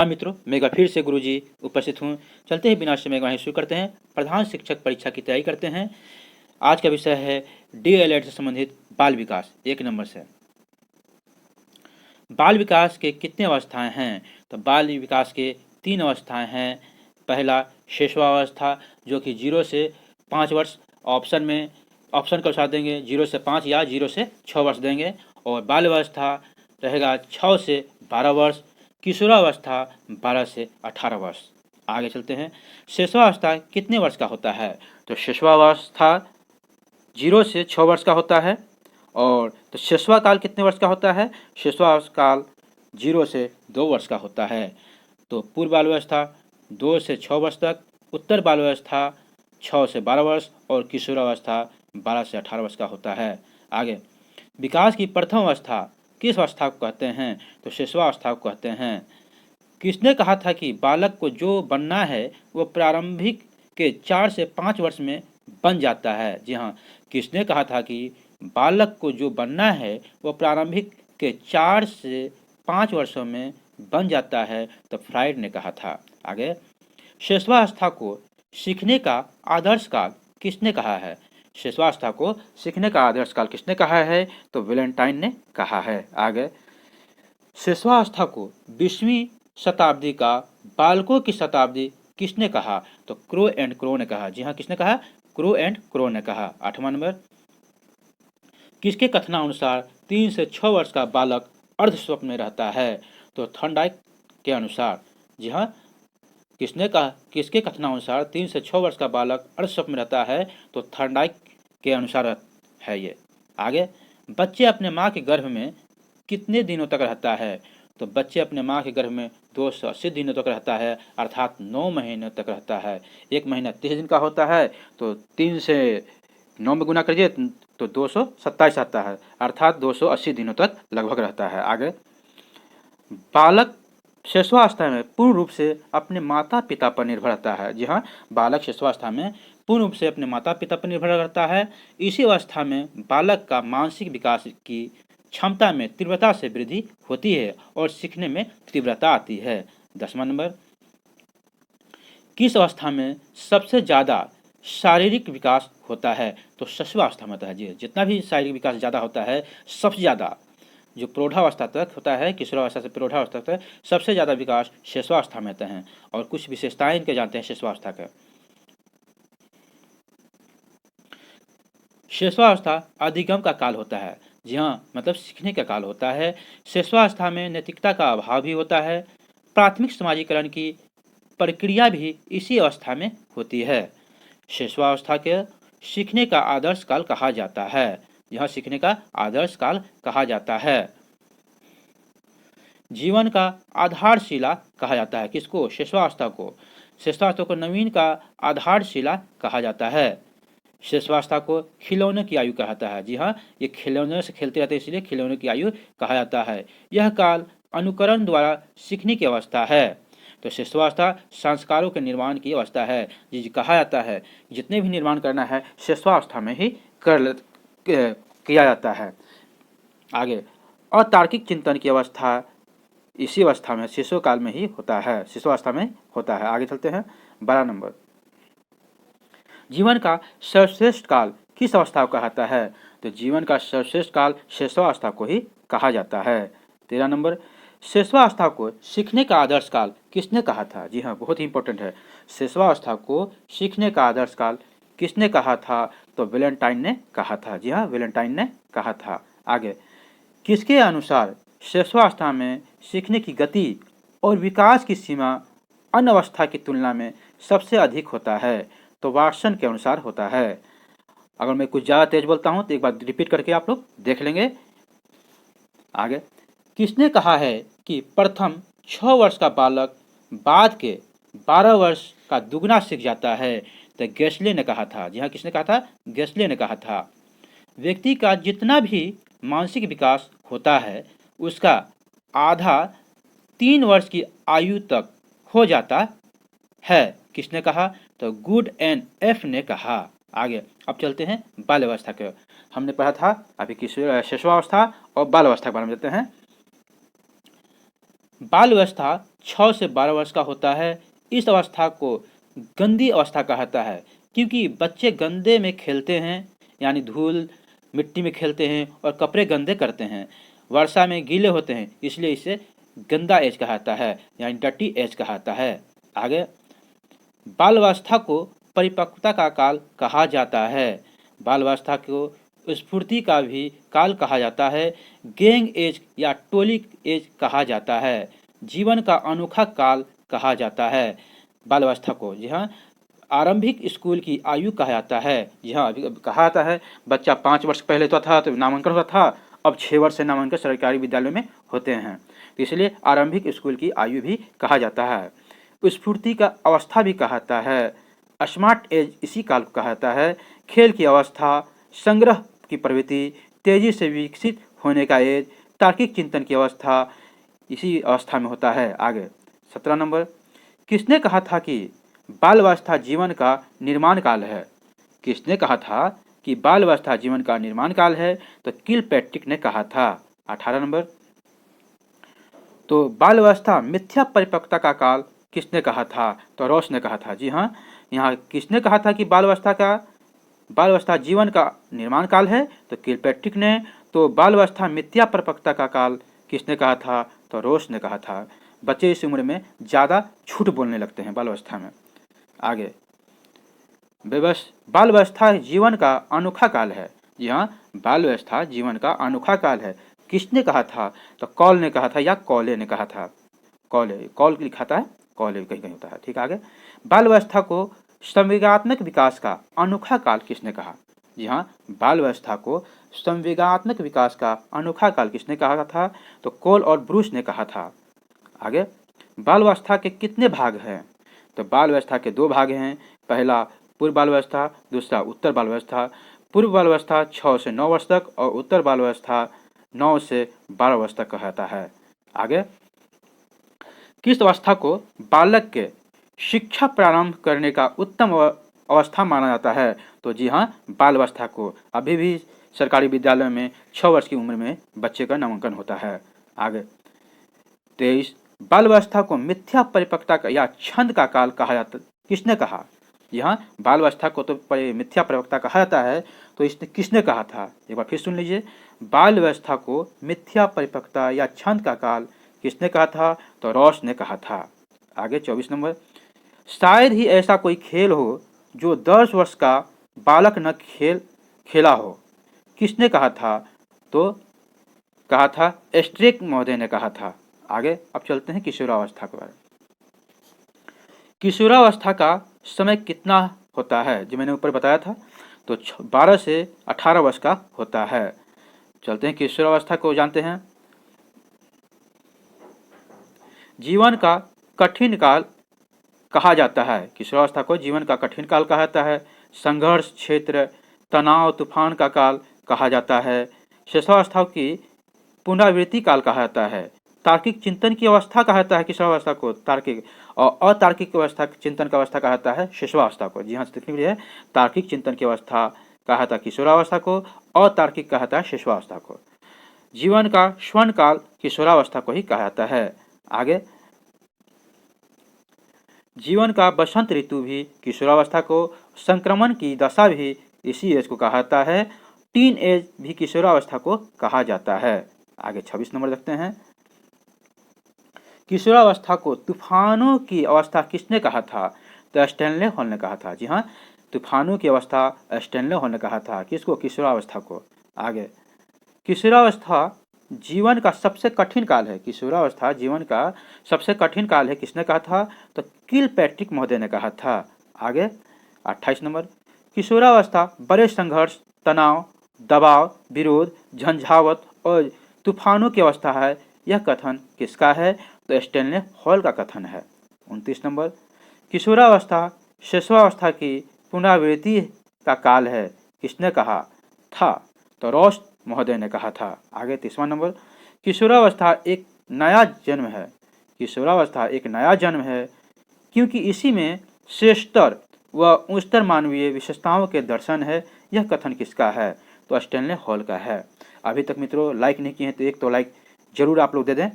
हाँ मित्रों, मैं एक बार फिर से गुरुजी उपस्थित हूँ। चलते ही बिना समय गवाए शुरू करते हैं। प्रधान शिक्षक परीक्षा की तैयारी करते हैं। आज का विषय है डीएलएड से संबंधित बाल विकास 1 नंबर से। बाल विकास के कितने अवस्थाएं हैं? तो बाल विकास के 3 अवस्थाएं हैं। पहला शिशुअवस्था, जो कि 0 से 5 वर्ष। ऑप्शन के अनुसार देंगे 0 से 5 या 0 से 6 वर्ष देंगे। और बाल अवस्था रहेगा 6 से 12 वर्ष। किशोरावस्था 12 से 18 वर्ष। आगे चलते हैं। शिशुअवस्था कितने वर्ष का होता है? तो शिशुअवस्था 0 से 6 वर्ष का होता है। और तो शिशुआ काल कितने वर्ष का होता है? शिशुआ काल 0 से 2 वर्ष का होता है। तो पूर्व बाल अवस्था 2 से 6 वर्ष तक, उत्तर बाल अवस्था 6 से 12 वर्ष और किशोरावस्था 12 से 18 वर्ष का होता है। आगे, विकास की प्रथम अवस्था किस अवस्था को कहते हैं? तो शिशुअवस्था को कहते हैं। किसने कहा था कि बालक को जो बनना है वो प्रारंभिक के 4 से 5 वर्ष में बन जाता है? जी हाँ, किसने कहा था कि बालक को जो बनना है वो प्रारंभिक के 4 से 5 वर्षों में बन जाता है? तो फ्राइड ने कहा था। आगे, शिशुअवस्था को सीखने का आदर्श काल किसने कहा है? शिशुअवस्था को सीखने का आदर्श काल किसने कहा है? तो वैलेंटाइन ने कहा है। आगे, शिशुअवस्था को 20वीं शताब्दी का बालकों की शताब्दी किसने कहा? तो क्रो एंड क्रो ने कहा। जी हाँ, किसने कहा? क्रो एंड क्रो ने कहा। 8वां नंबर, किसके कथनानुसार 3 से 6 वर्ष का बालक अर्ध स्वप्न में रहता है? तो थॉर्नडाइक के अनुसार। जी हाँ, किसके कथनानुसार 3 से 6 वर्ष का बालक अर्ध स्वप्न में रहता है? तो थॉर्नडाइक के अनुसार है ये। आगे, बच्चे अपने माँ के गर्भ में कितने दिनों तक रहता है? तो बच्चे अपने माँ के गर्भ में 280 दिनों तक रहता है, अर्थात 9 महीने तक रहता है। 1 महीना 30 दिन का होता है, तो 3 से 9 में गुना करिए तो 227 आता है, अर्थात 280 दिनों तक लगभग रहता है। आगे, बालक शिशुअवस्था में पूर्ण रूप से अपने माता पिता पर निर्भर रहता है। जी हाँ, बालक शिशुअवस्था में पूर्ण रूप से अपने माता पिता पर निर्भर करता है। इसी अवस्था में बालक का मानसिक विकास की क्षमता में तीव्रता से वृद्धि होती है और सीखने में तीव्रता आती है। 10वां नंबर, किस अवस्था में सबसे ज़्यादा शारीरिक विकास होता है? तो शिशुअवस्था में होता है। जी, जितना भी शारीरिक विकास ज़्यादा होता है, सबसे ज़्यादा जो प्रौढ़ावस्था तक होता है, किशोरावस्था से प्रौढ़ावस्था तक सबसे ज़्यादा विकास शिशुअवस्था में होता है। और कुछ विशेषताएं इनके जानते हैं शिशुअवस्था का। शिशुअवस्था अधिगम का काल होता है। जी हाँ, मतलब सीखने का काल होता है। शिशुअवस्था में नैतिकता का अभाव भी होता है। प्राथमिक समाजीकरण की प्रक्रिया भी इसी अवस्था में होती है। शिशुअवस्था के सीखने का आदर्श काल कहा जाता है। यह सीखने का आदर्श काल कहा जाता है। जीवन का आधारशिला कहा जाता है। किसको? शिशुअवस्था को। शिशुअवस्था को नवीन का आधारशिला कहा जाता है। शिशुअवस्था को खिलौने की आयु कहा जाता है। जी हाँ, ये खिलौने से खेलते रहते हैं, इसलिए खिलौने की आयु कहा जाता है। यह काल अनुकरण द्वारा सीखने की अवस्था है। तो शिशुअवस्था संस्कारों के निर्माण की अवस्था है। जी कहा जाता है जितने भी निर्माण करना है शिशुअवस्था में ही किया जाता है। आगे, अतार्किक चिंतन की अवस्था इसी अवस्था में शिशु काल में ही होता है, शिशुअवस्था में होता है। आगे चलते हैं। 12 नंबर, जीवन का सर्वश्रेष्ठ काल किस अवस्था को कहता है? तो जीवन का सर्वश्रेष्ठ काल शिशुअवस्था को ही कहा जाता है। 13 नंबर, शिशुअवस्था को सीखने का आदर्श काल किसने कहा था? जी हाँ, बहुत ही इंपॉर्टेंट है। शिशुअवस्था को सीखने का आदर्श काल किसने कहा था? तो वैलेंटाइन ने कहा था। जी हाँ, वैलेंटाइन ने कहा था। आगे, किसके अनुसार शिशुअवस्था में सीखने की गति और विकास की सीमा अन्य अवस्था की तुलना में सबसे अधिक होता है? तो वाटसन के अनुसार होता है। अगर मैं कुछ ज़्यादा तेज बोलता हूँ तो एक बार रिपीट करके आप लोग देख लेंगे। आगे, किसने कहा है कि प्रथम 6 वर्ष का बालक बाद के 12 वर्ष का दुगना सीख जाता है? तो गेस्ले ने कहा था। जी हाँ, किसने कहा था? गेस्ले ने कहा था। व्यक्ति का जितना भी मानसिक विकास होता है उसका आधा 3 वर्ष की आयु तक हो जाता है। किसने कहा? तो गुड एंड एफ ने कहा। आगे, अब चलते हैं बाल अवस्था के। हमने पढ़ा था अभी शिशुअवस्था और बाल अवस्था के बारे में। देते हैं बाल अवस्था 6 से 12 वर्ष का होता है। इस अवस्था को गंदी अवस्था कहता है, क्योंकि बच्चे गंदे में खेलते हैं, यानी धूल मिट्टी में खेलते हैं और कपड़े गंदे करते हैं, वर्षा में गीले होते हैं, इसलिए इसे गंदा एज कहता है, यानी डर्टी एज कहता है। आगे, बाल्यावस्था को परिपक्वता का काल कहा जाता है। बाल्यावस्था को स्फूर्ति का भी काल कहा जाता है, गैंग एज या टोलिक एज कहा जाता है, जीवन का अनोखा काल कहा जाता है बाल्यावस्था को। जी हाँ, आरंभिक स्कूल की आयु कहा जाता है। जी हाँ, अभी कहा जाता है बच्चा 5 वर्ष पहले तो था तो नामांकन होता था, अब 6 वर्ष से नामांकन सरकारी विद्यालय में होते हैं, तो इसलिए आरंभिक स्कूल की आयु भी कहा जाता है। स्फूर्ति का अवस्था भी कहा जाता है, स्मार्ट एज इसी काल को कहा जाता है। खेल की अवस्था, संग्रह की प्रवृत्ति, तेजी से विकसित होने का एज, तार्किक चिंतन की अवस्था इसी अवस्था में होता है। आगे 17 नंबर, किसने कहा था कि बाल्यावस्था जीवन का निर्माण काल है? किसने कहा था कि बाल्यावस्था जीवन का निर्माण काल है? तो किलपैट्रिक ने कहा था। 18 नंबर, तो बाल्यावस्था मिथ्या परिपक्वता का काल किसने कहा था? तो रॉस ने कहा था। जी हाँ, यहाँ किसने कहा था कि बाल्यावस्था जीवन का निर्माण काल है? तो किलपैट्रिक ने। तो बाल्यावस्था मिथ्या परिपक्वता का काल किसने कहा था? तो रोस ने कहा था। बच्चे इस उम्र में ज़्यादा झूठ बोलने लगते हैं बाल्यावस्था में। आगे, बाल्यावस्था जीवन का अनोखा काल है। जी हाँ, बाल्यावस्था जीवन का अनोखा काल है। किसने कहा था? तो कॉल ने कहा था या कॉले ने कहा था। कॉल लिखा था, कॉले कहीं कहीं होता है। ठीक, आगे, बाल्यावस्था को संवेगात्मक विकास का अनोखा काल किसने कहा? जी हाँ, बाल्यावस्था को संवेगात्मक विकास का अनोखा काल किसने कहा था? तो कोल और ब्रूस ने कहा था। आगे, बाल्यावस्था के कितने भाग हैं? तो बाल्यावस्था के 2 भाग हैं, पहला पूर्व बाल्यावस्था, दूसरा उत्तर बाल्यावस्था। पूर्व बाल्यावस्था 6 से 9 वर्ष तक और उत्तर बाल्यावस्था 9 से 12 वर्ष तक कहता है। आगे, किस अवस्था को बालक के शिक्षा प्रारंभ करने का उत्तम अवस्था माना जाता है? तो जी हाँ, बाल्यावस्था को। अभी भी सरकारी विद्यालय में 6 वर्ष की उम्र में बच्चे का नामांकन होता है। आगे 23, बाल्यावस्था को मिथ्या परिपक्वता का या छंद का काल कहा जाता, किसने कहा? यहाँ बाल्यावस्था को तो मिथ्या परिपक्वता कहा जाता है, तो इसने किसने कहा था? एक बार फिर सुन लीजिए, बाल्यावस्था को मिथ्या परिपक्वता या छंद का काल किसने कहा था? तो रॉस ने कहा था। आगे 24 नंबर, शायद ही ऐसा कोई खेल हो जो 10 वर्ष का बालक न खेला हो, किसने कहा था? तो कहा था स्ट्रेक महोदय ने कहा था। आगे अब चलते हैं किशोरावस्था के बारे में। किशोरावस्था का समय कितना होता है? जो मैंने ऊपर बताया था, तो 12 से 18 वर्ष का होता है। चलते हैं किशोरावस्था को जानते हैं। जीवन का कठिन काल कहा जाता है। किशोरावस्था को जीवन का कठिन काल कहा जाता है। संघर्ष क्षेत्र, तनाव, तूफान का काल कहा जाता है। शिशुअवस्था की पुनरावृत्ति काल कहा जाता है। तार्किक चिंतन की अवस्था कहा जाता है किशोरावस्था को तार्किक, और अतार्किक अवस्था चिंतन का अवस्था कहा जाता है शिशुअवस्था को। जी हाँ, देखने के लिए तार्किक चिंतन की अवस्था कहा जाता है किशोरावस्था को, अतार्किक कहा जाता है शिशुअवस्था को। जीवन का स्वर्ण काल किशोरावस्था को ही कहा जाता है। आगे, जीवन का बसंत ऋतु भी किशोरावस्था को, संक्रमण की दशा भी इसी एज को कहा जाता है। टीन एज भी किशोरावस्था को कहा जाता है। आगे 26 नंबर देखते हैं। किशोरावस्था को तूफानों की अवस्था किसने कहा था? तो स्टैनले हॉल ने कहा था। जी हाँ, तूफानों की अवस्था स्टैनले हॉल ने कहा था। किसको? किशोरावस्था को। आगे, किशोरावस्था जीवन का सबसे कठिन काल है। किशोरावस्था जीवन का सबसे कठिन काल है, किसने कहा था? तो किलपैट्रिक महोदय ने कहा था। आगे 28 नंबर, किशोरावस्था बड़े संघर्ष, तनाव, दबाव, विरोध, झंझावत और तूफानों की अवस्था है। यह कथन किसका है? तो स्टैनले हॉल का कथन है। 29 नंबर, किशोरावस्था शिशुअवस्था की पुनरावृत्ति का काल है, किसने कहा था? तो रॉस महोदय ने कहा था। आगे 30वां नंबर, किशोरावस्था एक नया जन्म है। किशोरावस्था एक नया जन्म है क्योंकि इसी में श्रेष्ठतर व उच्चतर मानवीय विशेषताओं के दर्शन है। यह कथन किसका है? तो स्टैनले हॉल का है। अभी तक मित्रों लाइक नहीं किए हैं तो एक तो लाइक जरूर आप लोग दे दें।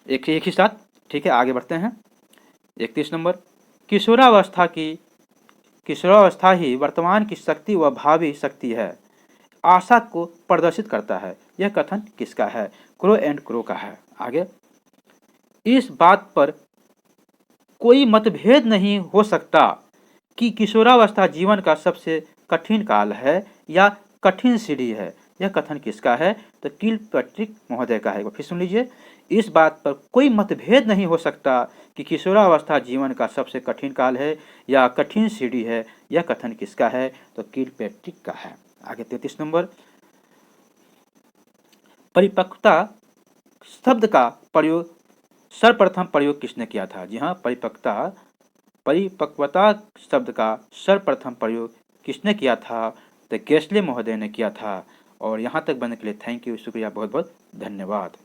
एक ही साथ, ठीक है, आगे बढ़ते हैं। 31 नंबर, किशोरावस्था ही वर्तमान की शक्ति व भावी शक्ति है, आशा को प्रदर्शित करता है। यह कथन किसका है? क्रो एंड क्रो का है। आगे, इस बात पर कोई मतभेद नहीं हो सकता कि किशोरावस्था जीवन का सबसे कठिन काल है या कठिन सीढ़ी है। यह कथन किसका है? तो किलपैट्रिक महोदय का है। फिर सुन लीजिए, इस बात पर कोई मतभेद नहीं हो सकता कि किशोरावस्था जीवन का सबसे कठिन काल है या कठिन सीढ़ी है। यह कथन किसका है? तो किलपैट्रिक का है। आगे 33 नंबर, परिपक्वता शब्द का प्रयोग सर्वप्रथम प्रयोग किसने किया था? जी हाँ, परिपक्वता शब्द का सर्वप्रथम प्रयोग किसने किया था? तो गेस्ले महोदय ने किया था। और यहाँ तक बनने के लिए थैंक यू, शुक्रिया, बहुत बहुत धन्यवाद।